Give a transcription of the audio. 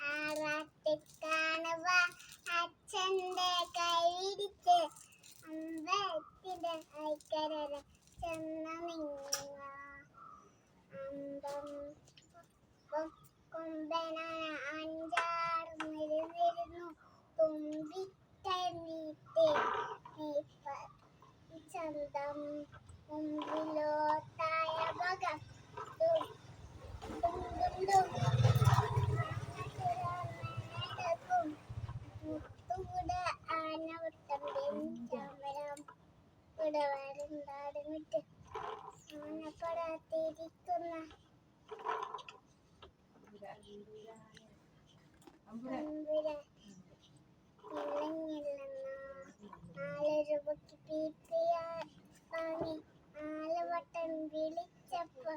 ആറാട്ടിക്കാണവ അച്ഛന്റെ കൈവിരിച്ച് അമ്പലത്തിന്റെ ഐക്കരര ചെന്ന നിങ്ങ അമ്പം കൊമ്പനാന അഞ്ചാടുന്നിരുന്നിരുന്നു തുമ്പിക്കൈനീട്ടി ചന്തം മുമ്പിലോ തായ വക മുത്തുകൂട ആനവട്ടം ചമരം കുടവരണ്ടാടുമിട്ട് ആനപ്പടത്തിരിക്കുന്ന നാലൊരുപക്ക് പീപ്പിയ വാങ്ങി ആലവട്ടം വിളിച്ചപ്പോ